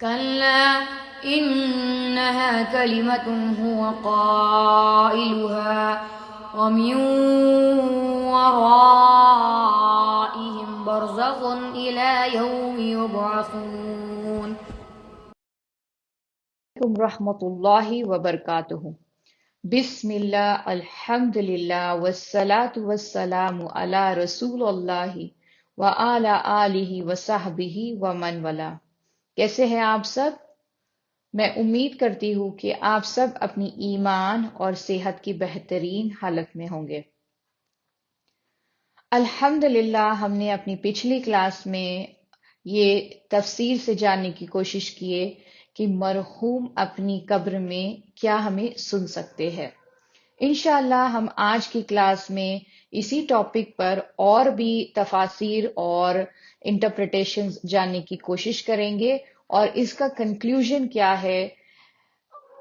كلا إنها كلمة هو قائلها ومن ورائهم برزخ إلى يوم يبعثون. رحمۃ اللہ وبرکاتہ۔ بسم اللہ، الحمد للہ، والصلاة والسلام علی رسول اللہ وعلی آلہ وصحبہ ومن والا۔ کیسے ہیں آپ سب؟ میں امید کرتی ہوں کہ آپ سب اپنی ایمان اور صحت کی بہترین حالت میں ہوں گے۔ الحمد للہ ہم نے اپنی پچھلی کلاس میں یہ تفسیر سے جاننے کی کوشش کیے کہ مرحوم اپنی قبر میں کیا ہمیں سن سکتے ہیں۔ انشاءاللہ ہم آج کی کلاس میں اسی ٹاپک پر اور بھی تفاسیر اور انٹرپریٹیشنز جاننے کی کوشش کریں گے، اور اس کا کنکلوژن کیا ہے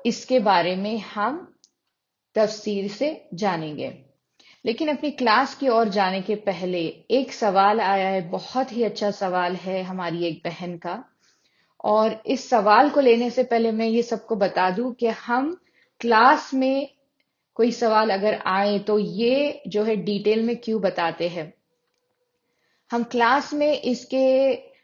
اس کے بارے میں ہم تفسیر سے جانیں گے۔ لیکن اپنی کلاس کی اور جانے کے پہلے ایک سوال آیا ہے، بہت ہی اچھا سوال ہے ہماری ایک بہن کا، اور اس سوال کو لینے سے پہلے میں یہ سب کو بتا دوں کہ ہم کلاس میں کوئی سوال اگر آئے تو یہ جو ہے ڈیٹیل میں کیوں بتاتے ہیں۔ ہم کلاس میں اس کے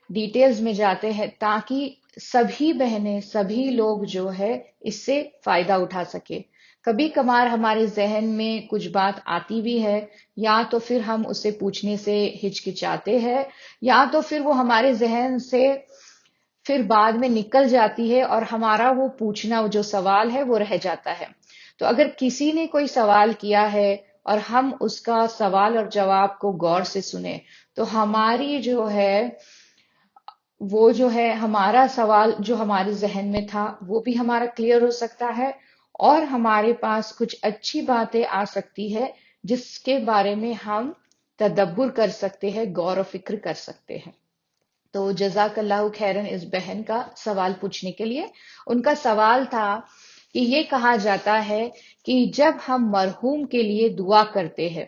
ڈیٹیلز میں جاتے ہیں تاکہ سبھی بہنیں، سبھی لوگ جو ہے اس سے فائدہ اٹھا سکے۔ کبھی کبھار ہمارے ذہن میں کچھ بات آتی بھی ہے، یا تو پھر ہم اسے پوچھنے سے ہچکچاتے ہیں، یا تو پھر وہ ہمارے ذہن سے پھر بعد میں نکل جاتی ہے اور ہمارا وہ پوچھنا جو سوال ہے وہ رہ جاتا ہے۔ تو اگر کسی نے کوئی سوال کیا ہے اور ہم اس کا سوال اور جواب کو غور سے سنیں تو ہماری جو ہے وہ جو ہے ہمارا سوال جو ہمارے ذہن میں تھا وہ بھی ہمارا کلیئر ہو سکتا ہے، اور ہمارے پاس کچھ اچھی باتیں آ سکتی ہے جس کے بارے میں ہم تدبر کر سکتے ہیں، غور و فکر کر سکتے ہیں۔ تو جزاک اللہ خیرن اس بہن کا سوال پوچھنے کے لیے۔ ان کا سوال تھا کہ یہ کہا جاتا ہے کہ جب ہم مرحوم کے لیے دعا کرتے ہیں،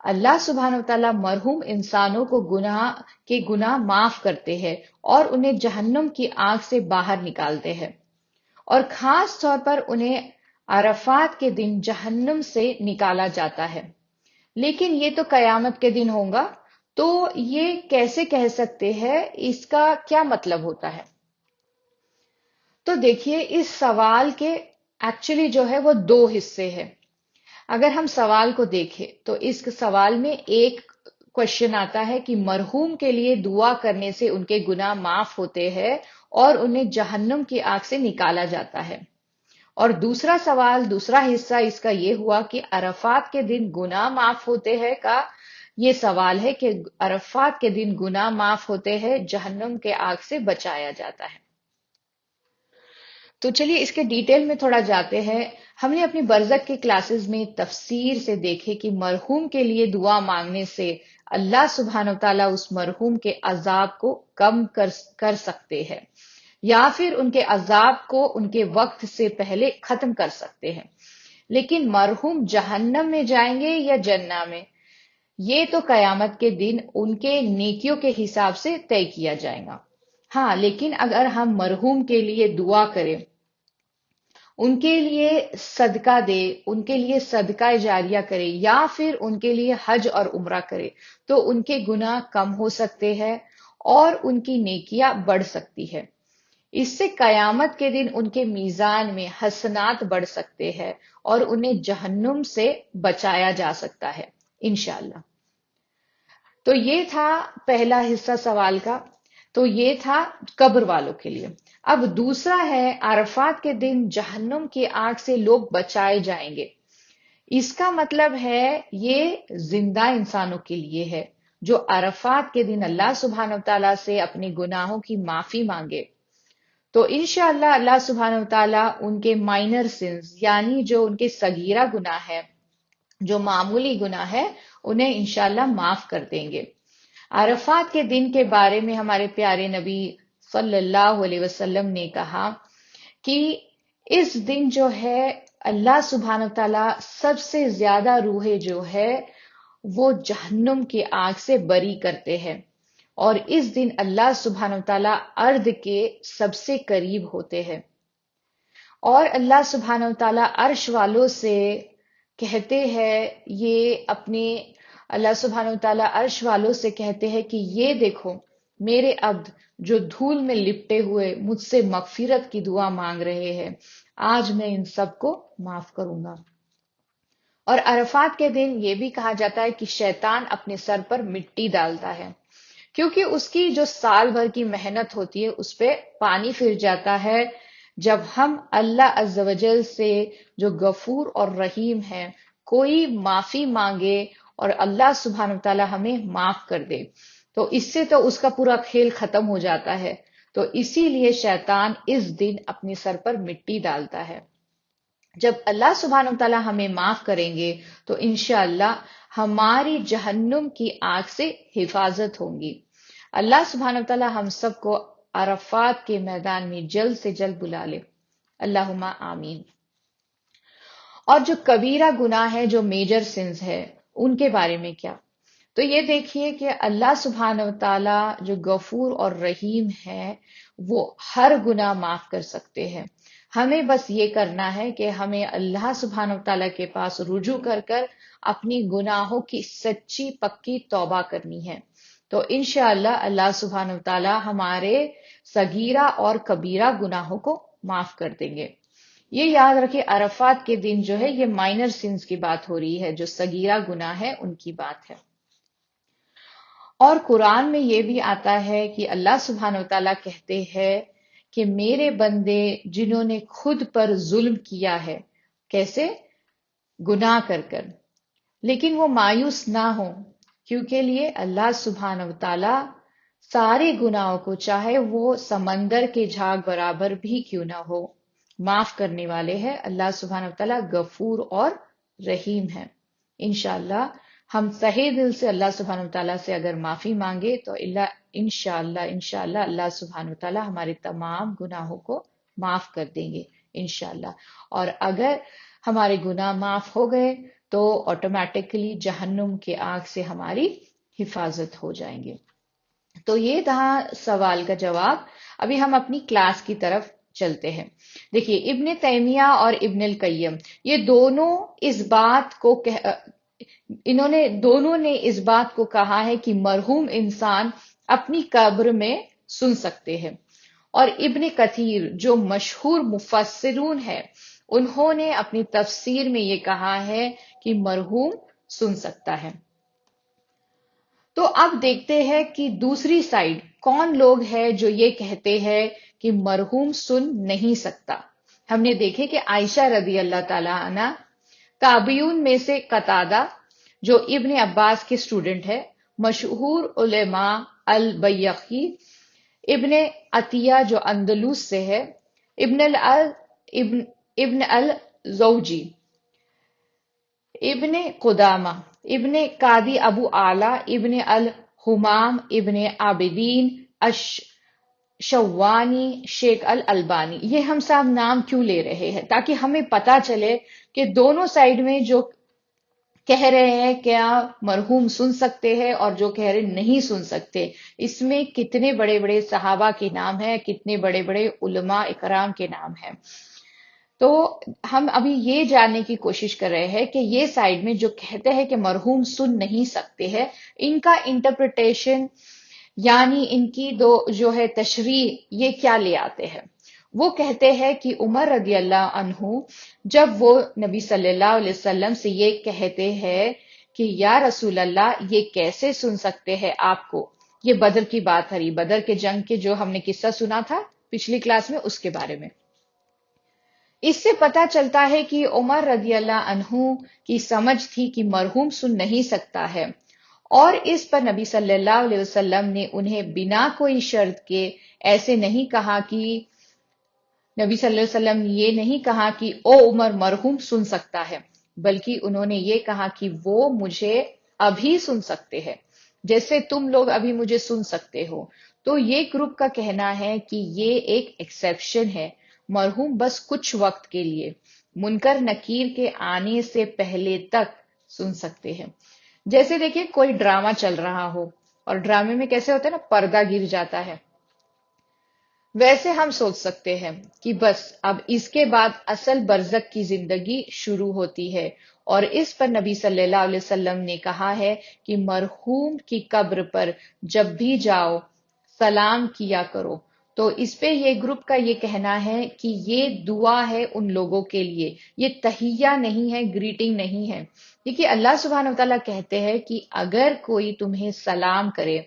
اللہ سبحانہ وتعالی مرحوم انسانوں کو گناہ معاف کرتے ہیں اور انہیں جہنم کی آگ سے باہر نکالتے ہیں، اور خاص طور پر انہیں عرفات کے دن جہنم سے نکالا جاتا ہے۔ لیکن یہ تو قیامت کے دن ہوگا، تو یہ کیسے کہہ سکتے ہیں؟ اس کا کیا مطلب ہوتا ہے؟ تو دیکھیے، اس سوال کے ایکچولی جو ہے وہ دو حصے ہیں۔ اگر ہم سوال کو دیکھیں تو اس سوال میں ایک کوشچن آتا ہے کہ مرحوم کے لیے دعا کرنے سے ان کے گناہ معاف ہوتے ہیں اور انہیں جہنم کی آگ سے نکالا جاتا ہے۔ اور دوسرا سوال، دوسرا حصہ اس کا یہ ہوا کہ عرفات کے دن گناہ معاف ہوتے ہیں کا یہ سوال ہے کہ عرفات کے دن گناہ معاف ہوتے ہیں، جہنم کے آگ سے بچایا جاتا ہے۔ تو چلیے اس کے ڈیٹیل میں تھوڑا جاتے ہیں۔ ہم نے اپنی برزخ کے کلاسز میں تفسیر سے دیکھے کہ مرحوم کے لیے دعا مانگنے سے اللہ سبحانہ وتعالیٰ اس مرحوم کے عذاب کو کم کر سکتے ہیں، یا پھر ان کے عذاب کو ان کے وقت سے پہلے ختم کر سکتے ہیں۔ لیکن مرحوم جہنم میں جائیں گے یا جنہ میں، یہ تو قیامت کے دن ان کے نیکیوں کے حساب سے طے کیا جائے گا۔ ہاں، لیکن اگر ہم مرحوم کے لیے دعا کریں، ان کے لیے صدقہ دے، ان کے لیے صدقہ جاریہ کرے، یا پھر ان کے لیے حج اور عمرہ کرے، تو ان کے گناہ کم ہو سکتے ہیں اور ان کی نیکیاں بڑھ سکتی ہے۔ اس سے قیامت کے دن ان کے میزان میں حسنات بڑھ سکتے ہیں اور انہیں جہنم سے بچایا جا سکتا ہے انشاءاللہ۔ تو یہ تھا پہلا حصہ سوال کا، تو یہ تھا قبر والوں کے لیے۔ اب دوسرا ہے عرفات کے دن جہنم کی آگ سے لوگ بچائے جائیں گے۔ اس کا مطلب ہے یہ زندہ انسانوں کے لیے ہے جو عرفات کے دن اللہ سبحانہ وتعالیٰ سے اپنے گناہوں کی معافی مانگے، تو انشاءاللہ اللہ سبحانہ وتعالیٰ ان کے مائنر سنز، یعنی جو ان کے صغیرہ گناہ ہے، جو معمولی گناہ ہے، انہیں انشاءاللہ معاف کر دیں گے۔ عرفات کے دن کے بارے میں ہمارے پیارے نبی صلی اللہ علیہ وسلم نے کہا کہ اس دن جو ہے اللہ سبحانہ وتعالیٰ سب سے زیادہ روحیں جو ہے وہ جہنم کی آگ سے بری کرتے ہیں، اور اس دن اللہ سبحانہ وتعالی ارض کے سب سے قریب ہوتے ہیں، اور اللہ سبحانہ وتعالی عرش والوں سے کہتے ہیں، یہ اپنے اللہ سبحانہ وتعالی عرش والوں سے کہتے ہیں کہ یہ دیکھو میرے عبد جو دھول میں لپٹے ہوئے مجھ سے مغفرت کی دعا مانگ رہے ہیں، آج میں ان سب کو معاف کروں گا۔ اور عرفات کے دن یہ بھی کہا جاتا ہے کہ شیطان اپنے سر پر مٹی ڈالتا ہے، کیونکہ اس کی جو سال بھر کی محنت ہوتی ہے اس پہ پانی پھر جاتا ہے۔ جب ہم اللہ عز و جل سے جو غفور اور رحیم ہے کوئی معافی مانگے اور اللہ سبحانہ وتعالی ہمیں معاف کر دے تو اس سے تو اس کا پورا کھیل ختم ہو جاتا ہے، تو اسی لیے شیطان اس دن اپنے سر پر مٹی ڈالتا ہے۔ جب اللہ سبحانہ وتعالی ہمیں معاف کریں گے تو انشاءاللہ ہماری جہنم کی آگ سے حفاظت ہوں گی۔ اللہ سبحانہ وتعالی ہم سب کو عرفات کے میدان میں جلد سے جلد بلا لے، اللہم آمین۔ اور جو کبیرہ گناہ ہے، جو میجر سنز ہے، ان کے بارے میں کیا؟ تو یہ دیکھیے کہ اللہ سبحانہ وتعالی جو غفور اور رحیم ہے وہ ہر گناہ معاف کر سکتے ہیں۔ ہمیں بس یہ کرنا ہے کہ ہمیں اللہ سبحانہ وتعالی کے پاس رجوع کر کر اپنی گناہوں کی سچی پکی توبہ کرنی ہے، تو انشاءاللہ اللہ سبحانہ وتعالی ہمارے صغیرہ اور کبیرہ گناہوں کو معاف کر دیں گے۔ یہ یاد رکھیں عرفات کے دن جو ہے یہ مائنر سنز کی بات ہو رہی ہے، جو صغیرہ گناہ ہے ان کی بات ہے۔ اور قرآن میں یہ بھی آتا ہے کہ اللہ سبحانہ وتعالی کہتے ہیں کہ میرے بندے جنہوں نے خود پر ظلم کیا ہے، کیسے؟ گناہ کر کر، لیکن وہ مایوس نہ ہوں، کیونکہ لیے اللہ سبحانہ وتعالی سارے گناہوں کو، چاہے وہ سمندر کے جھاگ برابر بھی کیوں نہ ہو، معاف کرنے والے ہیں۔ اللہ سبحانہ وتعالی غفور اور رحیم ہے۔ انشاءاللہ ہم صحیح دل سے اللہ سبحانہ وتعالی سے اگر معافی مانگے تو انشاءاللہ اللہ سبحانہ وتعالی ہمارے تمام گناہوں کو معاف کر دیں گے انشاءاللہ۔ اور اگر ہمارے گناہ معاف ہو گئے تو آٹومیٹکلی جہنم کے آگ سے ہماری حفاظت ہو جائیں گے۔ تو یہ تھا سوال کا جواب۔ ابھی ہم اپنی کلاس کی طرف چلتے ہیں۔ دیکھیے ابن تیمیہ اور ابن القیم یہ دونوں دونوں نے اس بات کو کہا ہے کہ مرحوم انسان اپنی قبر میں سن سکتے ہیں، اور ابن کثیر جو مشہور مفسرون ہے انہوں نے اپنی تفسیر میں یہ کہا ہے کہ مرحوم سن سکتا ہے۔ تو اب دیکھتے ہیں کہ دوسری سائیڈ کون لوگ ہیں جو یہ کہتے ہیں کہ مرحوم سن نہیں سکتا۔ ہم نے دیکھے کہ عائشہ رضی اللہ تعالی عنہ، تابعین میں سے قتادہ جو ابن عباس کے اسٹوڈنٹ ہے، مشہور علماء البیقی، ابن عطیہ جو اندلس سے ہے، ابن الزوجی، ابن قدامہ، ابن قاضی ابو اعلی، ابن الحمام، ابن عابدین، شوانی، شیخ الالبانی۔ یہ ہم سب نام کیوں لے رہے ہیں؟ تاکہ ہمیں پتا چلے کہ دونوں سائیڈ میں جو کہہ رہے ہیں کیا مرحوم سن سکتے ہیں اور جو کہہ رہے نہیں سن سکتے، اس میں کتنے بڑے بڑے صحابہ کے نام ہیں، کتنے بڑے بڑے علماء اکرام کے نام ہیں۔ تو ہم ابھی یہ جاننے کی کوشش کر رہے ہیں کہ یہ سائیڈ میں جو کہتے ہیں کہ مرحوم سن نہیں سکتے ہیں، ان کا انٹرپریٹیشن یعنی ان کی جو ہے تشریح یہ کیا لے آتے ہیں۔ وہ کہتے ہیں کہ عمر رضی اللہ عنہ جب وہ نبی صلی اللہ علیہ وسلم سے یہ کہتے ہیں کہ یا رسول اللہ یہ کیسے سن سکتے ہیں آپ کو، یہ بدر کی بات ہے، بدر کے جنگ کے جو ہم نے قصہ سنا تھا پچھلی کلاس میں اس کے بارے میں۔ اس سے پتا چلتا ہے کہ عمر رضی اللہ عنہ کی سمجھ تھی کہ مرحوم سن نہیں سکتا ہے، اور اس پر نبی صلی اللہ علیہ وسلم نے انہیں بنا کوئی شرط کے ایسے نہیں کہا کہ نبی صلی اللہ علیہ وسلم نے یہ نہیں کہا کہ او عمر مرحوم سن سکتا ہے، بلکہ انہوں نے یہ کہا کہ وہ مجھے ابھی سن سکتے ہیں جیسے تم لوگ ابھی مجھے سن سکتے ہو۔ تو یہ گروپ کا کہنا ہے کہ یہ ایک ایکسیپشن ہے، مرحوم بس کچھ وقت کے لیے منکر نکیر کے آنے سے پہلے تک سن سکتے ہیں۔ جیسے دیکھیں کوئی ڈرامہ چل رہا ہو اور ڈرامے میں کیسے ہوتا ہے نا، پردہ گر جاتا ہے، ویسے ہم سوچ سکتے ہیں کہ بس اب اس کے بعد اصل برزخ کی زندگی شروع ہوتی ہے، اور اس پر نبی صلی اللہ علیہ وسلم نے کہا ہے کہ مرحوم کی قبر پر جب بھی جاؤ سلام کیا کرو۔ تو اس پہ یہ گروپ کا یہ کہنا ہے کہ یہ دعا ہے ان لوگوں کے لیے، یہ تحیہ نہیں ہے، گریٹنگ نہیں ہے۔ دیکھیے اللہ سبحانہ وتعالیٰ کہتے ہیں کہ اگر کوئی تمہیں سلام کرے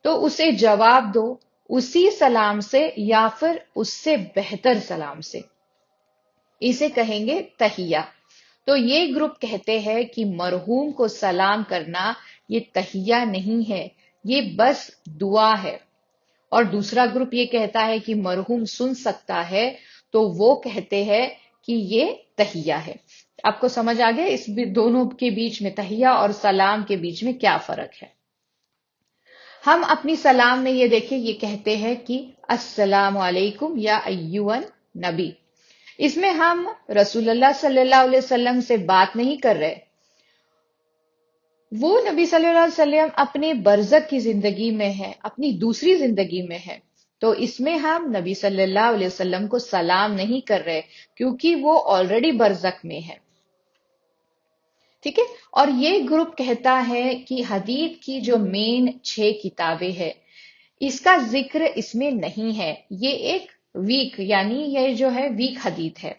تو اسے جواب دو اسی سلام سے یا پھر اس سے بہتر سلام سے، اسے کہیں گے تحیہ۔ تو یہ گروپ کہتے ہیں کہ مرحوم کو سلام کرنا یہ تحیہ نہیں ہے، یہ بس دعا ہے۔ اور دوسرا گروپ یہ کہتا ہے کہ مرحوم سن سکتا ہے، تو وہ کہتے ہیں کہ یہ تحیہ ہے۔ آپ کو سمجھ آ گیا اس دونوں کے بیچ میں، تحیہ اور سلام کے بیچ میں کیا فرق ہے؟ ہم اپنی سلام میں یہ دیکھیں، یہ کہتے ہیں کہ السلام علیکم یا ایوہن نبی۔ اس میں ہم رسول اللہ صلی اللہ علیہ وسلم سے بات نہیں کر رہے، وہ نبی صلی اللہ علیہ وسلم اپنے برزخ کی زندگی میں ہے، اپنی دوسری زندگی میں ہے، تو اس میں ہم نبی صلی اللہ علیہ وسلم کو سلام نہیں کر رہے کیونکہ وہ آلریڈی برزخ میں ہے، ٹھیک ہے۔ اور یہ گروپ کہتا ہے کہ حدیث کی جو مین 6 کتابیں ہیں اس کا ذکر اس میں نہیں ہے، یہ ایک ویک، یعنی یہ جو ہے ویک حدیث ہے۔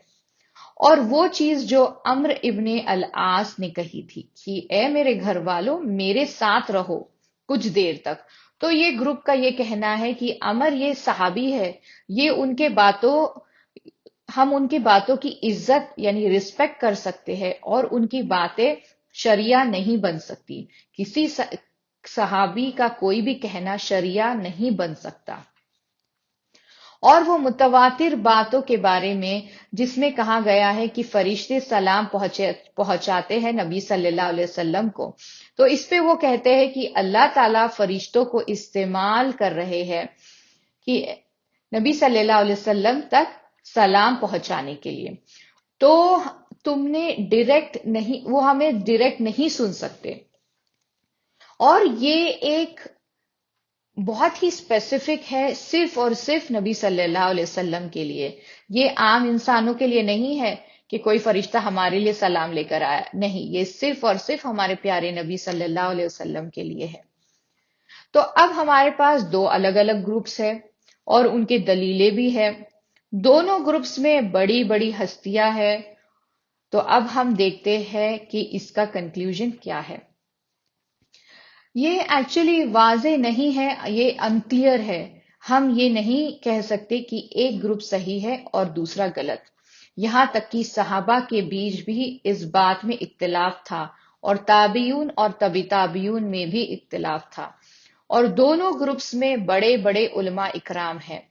اور وہ چیز جو عمرو ابن العاص نے کہی تھی کہ اے میرے گھر والوں میرے ساتھ رہو کچھ دیر تک، تو یہ گروپ کا یہ کہنا ہے کہ عمر یہ صحابی ہے، یہ ہم ان کی باتوں کی عزت یعنی رسپیکٹ کر سکتے ہیں، اور ان کی باتیں شریعہ نہیں بن سکتی، کسی صحابی کا کوئی بھی کہنا شریعہ نہیں بن سکتا۔ اور وہ متواتر باتوں کے بارے میں جس میں کہا گیا ہے کہ فرشتے سلام پہنچاتے ہیں نبی صلی اللہ علیہ وسلم کو، تو اس پہ وہ کہتے ہیں کہ اللہ تعالیٰ فرشتوں کو استعمال کر رہے ہیں کہ نبی صلی اللہ علیہ وسلم تک سلام پہنچانے کے لیے۔ تو تم نے ڈائریکٹ نہیں، وہ ہمیں ڈائریکٹ نہیں سن سکتے، اور یہ ایک بہت ہی اسپیسیفک ہے صرف اور صرف نبی صلی اللہ علیہ وسلم کے لیے، یہ عام انسانوں کے لیے نہیں ہے کہ کوئی فرشتہ ہمارے لیے سلام لے کر آیا، نہیں، یہ صرف اور صرف ہمارے پیارے نبی صلی اللہ علیہ وسلم کے لیے ہے۔ تو اب ہمارے پاس 2 الگ الگ گروپس ہیں اور ان کے دلیلیں بھی ہیں، دونوں گروپس میں بڑی بڑی ہستیاں ہیں۔ تو اب ہم دیکھتے ہیں کہ اس کا کنکلوژن کیا ہے۔ یہ ایکچولی واضح نہیں ہے، یہ انکلیئر ہے، ہم یہ نہیں کہہ سکتے کہ ایک گروپ صحیح ہے اور دوسرا غلط، یہاں تک کہ صحابہ کے بیچ بھی اس بات میں اختلاف تھا، اور تابعین اور تبع تابعین میں بھی اختلاف تھا، اور دونوں گروپس میں بڑے بڑے علماء اکرام ہیں۔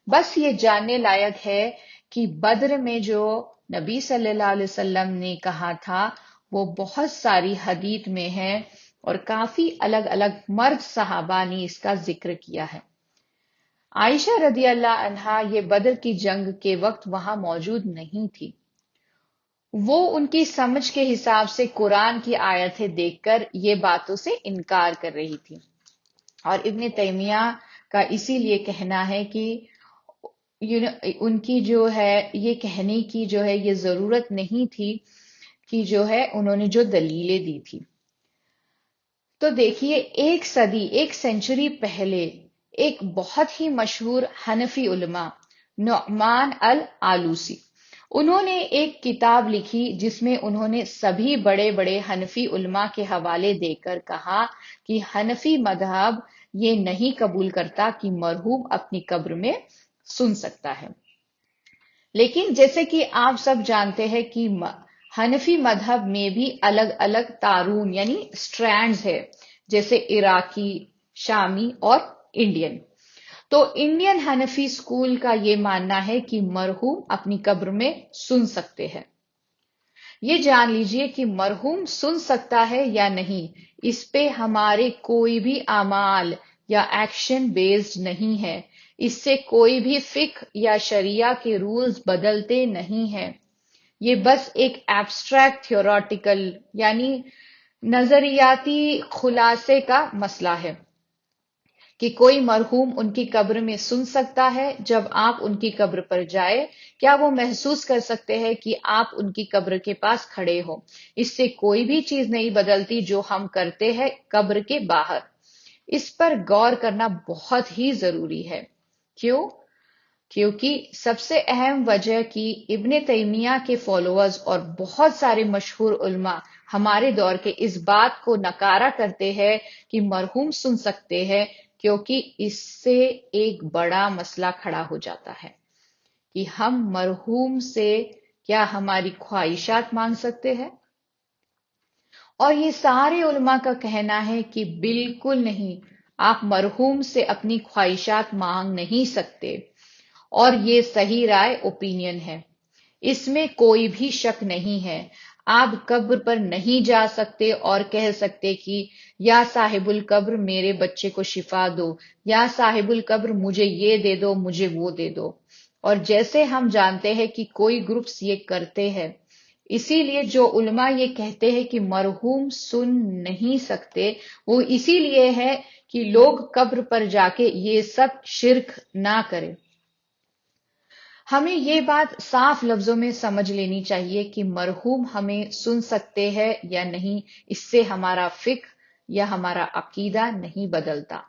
بس یہ جاننے لائق ہے کہ بدر میں جو نبی صلی اللہ علیہ وسلم نے کہا تھا وہ بہت ساری حدیث میں ہے، اور کافی الگ الگ مرد صحابہ نے اس کا ذکر کیا ہے۔ عائشہ رضی اللہ عنہا یہ بدر کی جنگ کے وقت وہاں موجود نہیں تھی، وہ ان کی سمجھ کے حساب سے قرآن کی آیتیں دیکھ کر یہ باتوں سے انکار کر رہی تھی، اور ابن تیمیہ کا اسی لیے کہنا ہے کہ ان کی جو ہے یہ کہنے کی جو ہے یہ ضرورت نہیں تھی کہ جو ہے انہوں نے جو دلیلیں دی تھی۔ تو دیکھیے 1 صدی 1 سینچری پہلے ایک بہت ہی مشہور حنفی علماء نعمان العلوسی، انہوں نے ایک کتاب لکھی جس میں انہوں نے سبھی بڑے بڑے حنفی علماء کے حوالے دے کر کہا کہ حنفی مذہب یہ نہیں قبول کرتا کہ مرحوم اپنی قبر میں سن سکتا ہے۔ لیکن جیسے کہ آپ سب جانتے ہیں کہ حنفی مذہب میں بھی الگ الگ تارون یعنی سٹرینڈز ہے، جیسے عراقی، شامی اور انڈین۔ تو انڈین حنفی اسکول کا یہ ماننا ہے کہ مرحوم اپنی قبر میں سن سکتے ہیں۔ یہ جان لیجئے کہ مرحوم سن سکتا ہے یا نہیں، اس پہ ہمارے کوئی بھی اعمال یا ایکشن بیسڈ نہیں ہے، اس سے کوئی بھی فقہ یا شریعہ کے رولز بدلتے نہیں ہیں، یہ بس ایک ایبسٹریکٹ تھیوریٹیکل یعنی نظریاتی خلاصے کا مسئلہ ہے۔ کہ کوئی مرحوم ان کی قبر میں سن سکتا ہے جب آپ ان کی قبر پر جائے؟ کیا وہ محسوس کر سکتے ہیں کہ آپ ان کی قبر کے پاس کھڑے ہو؟ اس سے کوئی بھی چیز نہیں بدلتی جو ہم کرتے ہیں قبر کے باہر۔ اس پر غور کرنا بہت ہی ضروری ہے۔ کیوں؟ کیونکہ سب سے اہم وجہ کہ ابن تیمیہ کے فالوورز اور بہت سارے مشہور علماء ہمارے دور کے اس بات کو نکارا کرتے ہیں کہ مرحوم سن سکتے ہیں، کیونکہ اس سے ایک بڑا مسئلہ کھڑا ہو جاتا ہے کہ ہم مرحوم سے کیا ہماری خواہشات مانگ سکتے ہیں؟ اور یہ سارے علماء کا کہنا ہے کہ بالکل نہیں، آپ مرحوم سے اپنی خواہشات مانگ نہیں سکتے، اور یہ صحیح رائے اوپینین ہے، اس میں کوئی بھی شک نہیں ہے۔ آپ قبر پر نہیں جا سکتے اور کہہ سکتے کہ یا صاحب القبر میرے بچے کو شفا دو، یا صاحب القبر مجھے یہ دے دو، مجھے وہ دے دو۔ اور جیسے ہم جانتے ہیں کہ کوئی گروپس یہ کرتے ہیں، اسی لیے جو علماء یہ کہتے ہیں کہ مرحوم سن نہیں سکتے، وہ اسی لیے ہے کہ لوگ قبر پر جا کے یہ سب شرک نہ کریں۔ ہمیں یہ بات صاف لفظوں میں سمجھ لینی چاہیے کہ مرحوم ہمیں سن سکتے ہیں یا نہیں، اس سے ہمارا فقہ یا ہمارا عقیدہ نہیں بدلتا۔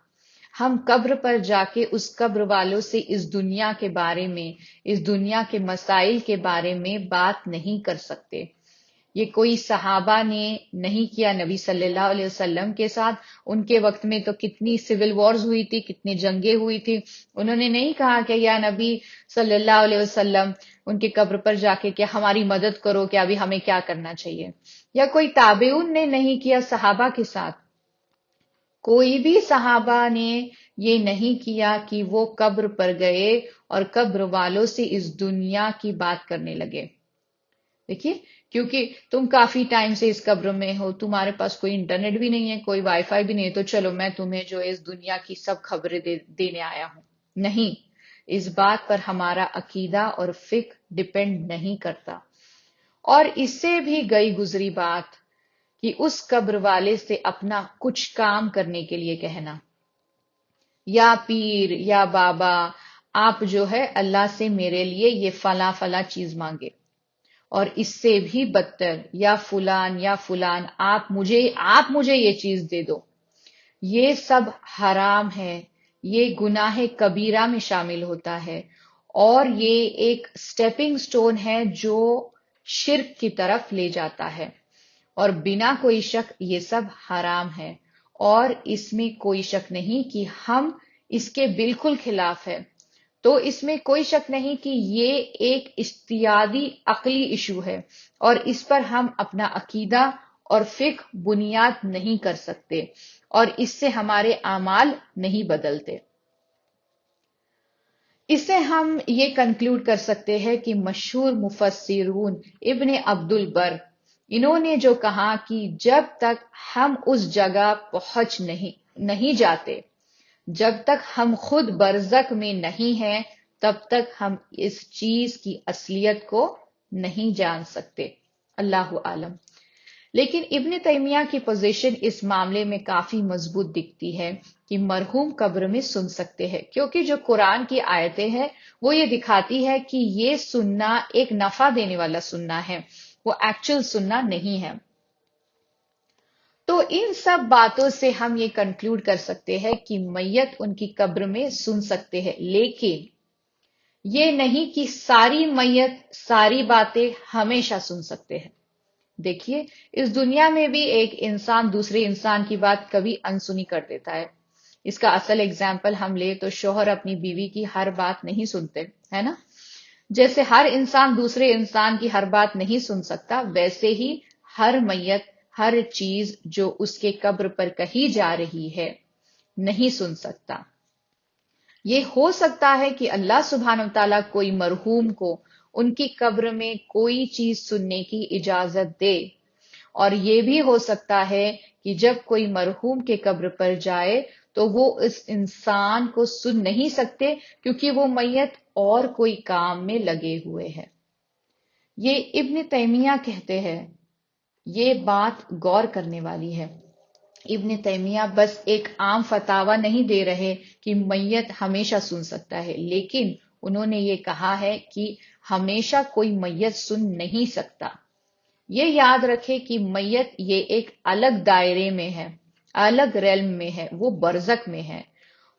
ہم قبر پر جا کے اس قبر والوں سے اس دنیا کے بارے میں، اس دنیا کے مسائل کے بارے میں بات نہیں کر سکتے۔ یہ کوئی صحابہ نے نہیں کیا نبی صلی اللہ علیہ وسلم کے ساتھ۔ ان کے وقت میں تو کتنی سول وارز ہوئی تھی، کتنی جنگیں ہوئی تھی۔ انہوں نے نہیں کہا کہ یا نبی صلی اللہ علیہ وسلم ان کی قبر پر جا کے کہ ہماری مدد کرو، کہ ابھی ہمیں کیا کرنا چاہیے۔ یا کوئی تابعین نے نہیں کیا صحابہ کے ساتھ۔ کوئی بھی صحابہ نے یہ نہیں کیا کہ وہ قبر پر گئے اور قبر والوں سے اس دنیا کی بات کرنے لگے۔ دیکھیے، کیونکہ تم کافی ٹائم سے اس قبر میں ہو، تمہارے پاس کوئی انٹرنیٹ بھی نہیں ہے، کوئی وائی فائی بھی نہیں ہے، تو چلو میں تمہیں جو ہے اس دنیا کی سب خبریں دینے آیا ہوں۔ نہیں، اس بات پر ہمارا عقیدہ اور فقہ ڈیپینڈ نہیں کرتا۔ اور اس سے بھی گئی گزری بات کہ اس قبر والے سے اپنا کچھ کام کرنے کے لیے کہنا، یا پیر یا بابا آپ جو ہے اللہ سے میرے لیے یہ فلاں فلاں چیز مانگے، اور اس سے بھی بدتر یا فلان آپ مجھے یہ چیز دے دو۔ یہ سب حرام ہے، یہ گناہ کبیرہ میں شامل ہوتا ہے، اور یہ ایک سٹیپنگ سٹون ہے جو شرک کی طرف لے جاتا ہے، اور بنا کوئی شک یہ سب حرام ہے، اور اس میں کوئی شک نہیں کہ ہم اس کے بالکل خلاف ہے۔ تو اس میں کوئی شک نہیں کہ یہ ایک اجتہادی عقلی ایشو ہے، اور اس پر ہم اپنا عقیدہ اور فقہ بنیاد نہیں کر سکتے، اور اس سے ہمارے اعمال نہیں بدلتے۔ اس سے ہم یہ کنکلوڈ کر سکتے ہیں کہ مشہور مفسرون ابن عبد البر، انہوں نے جو کہا کہ جب تک ہم اس جگہ پہنچ نہیں جاتے، جب تک ہم خود برزخ میں نہیں ہیں، تب تک ہم اس چیز کی اصلیت کو نہیں جان سکتے۔ اللہ عالم۔ لیکن ابن تیمیہ کی پوزیشن اس معاملے میں کافی مضبوط دکھتی ہے کہ مرحوم قبر میں سن سکتے ہیں، کیونکہ جو قرآن کی آیتیں ہیں وہ یہ دکھاتی ہے کہ یہ سننا ایک نفع دینے والا سننا ہے، وہ ایکچوئل سننا نہیں ہے۔ تو ان سب باتوں سے ہم یہ کنکلوڈ کر سکتے ہیں کہ میت ان کی قبر میں سن سکتے ہیں، لیکن یہ نہیں کہ ساری میت ساری باتیں ہمیشہ سن سکتے ہیں۔ دیکھیے، اس دنیا میں بھی ایک انسان دوسرے انسان کی بات کبھی انسنی کر دیتا ہے۔ اس کا اصل اگزامپل ہم لے تو شوہر اپنی بیوی کی ہر بات نہیں سنتے، ہے نا؟ جیسے ہر انسان دوسرے انسان کی ہر بات نہیں سن سکتا، ویسے ہی ہر میت ہر چیز جو اس کے قبر پر کہی جا رہی ہے نہیں سن سکتا۔ یہ ہو سکتا ہے کہ اللہ سبحانہ وتعالیٰ کوئی مرحوم کو ان کی قبر میں کوئی چیز سننے کی اجازت دے، اور یہ بھی ہو سکتا ہے کہ جب کوئی مرحوم کے قبر پر جائے تو وہ اس انسان کو سن نہیں سکتے، کیونکہ وہ میت اور کوئی کام میں لگے ہوئے ہے۔ یہ ابن تیمیہ کہتے ہیں، یہ بات غور کرنے والی ہے۔ ابن تیمیہ بس ایک عام فتاوی نہیں دے رہے کہ میت ہمیشہ سن سکتا ہے، لیکن انہوں نے یہ کہا ہے کہ ہمیشہ کوئی میت سن نہیں سکتا۔ یہ یاد رکھے کہ میت یہ ایک الگ دائرے میں ہے، الگ ریلم میں ہے، وہ برزخ میں ہے،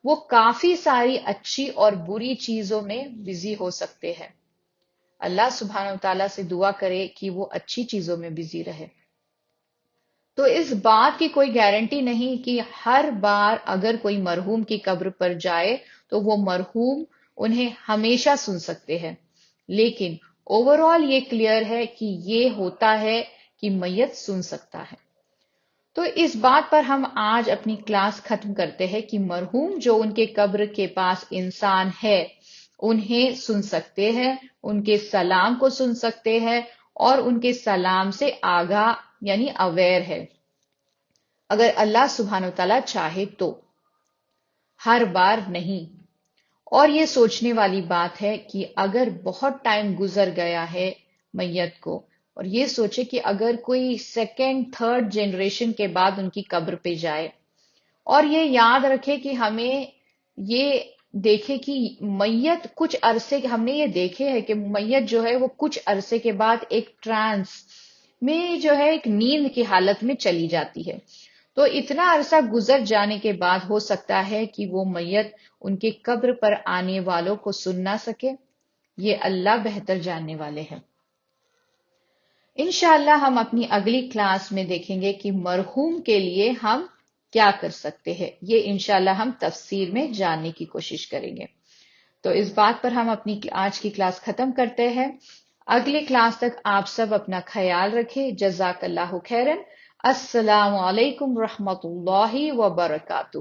وہ کافی ساری اچھی اور بری چیزوں میں بزی ہو سکتے ہیں۔ اللہ سبحانہ و تعالیٰ سے دعا کرے کہ وہ اچھی چیزوں میں بزی رہے۔ تو اس بات کی کوئی گارنٹی نہیں کہ ہر بار اگر کوئی مرحوم کی قبر پر جائے تو وہ مرحوم انہیں ہمیشہ سن سکتے ہیں، لیکن اوور آل یہ کلیئر ہے کہ یہ ہوتا ہے کہ میت سن سکتا ہے۔ تو اس بات پر ہم آج اپنی کلاس ختم کرتے ہیں کہ مرحوم جو ان کے قبر کے پاس انسان ہے انہیں سن سکتے ہیں، ان کے سلام کو سن سکتے ہیں اور ان کے سلام سے آگاہ یعنی اویئر ہے، اگر اللہ سبحانہ وتعالیٰ چاہے تو، ہر بار نہیں۔ اور یہ سوچنے والی بات ہے کہ اگر بہت ٹائم گزر گیا ہے میت کو، اور یہ سوچے کہ اگر کوئی سیکنڈ تھرڈ جنریشن کے بعد ان کی قبر پہ جائے، اور یہ یاد رکھے کہ ہمیں یہ دیکھے کہ میت کچھ عرصے ہم نے یہ دیکھے ہے کہ میت جو ہے وہ کچھ عرصے کے بعد ایک ٹرانس میں جو ہے ایک نیند کی حالت میں چلی جاتی ہے، تو اتنا عرصہ گزر جانے کے بعد ہو سکتا ہے کہ وہ میت ان کے قبر پر آنے والوں کو سن نہ سکے، یہ اللہ بہتر جاننے والے ہیں۔ انشاءاللہ ہم اپنی اگلی کلاس میں دیکھیں گے کہ مرحوم کے لیے ہم کیا کر سکتے ہیں، یہ انشاءاللہ ہم تفسیر میں جاننے کی کوشش کریں گے۔ تو اس بات پر ہم اپنی آج کی کلاس ختم کرتے ہیں۔ اگلی کلاس تک آپ سب اپنا خیال رکھیں۔ جزاک اللہ خیرن۔ السلام علیکم ورحمۃ اللہ وبرکاتہ۔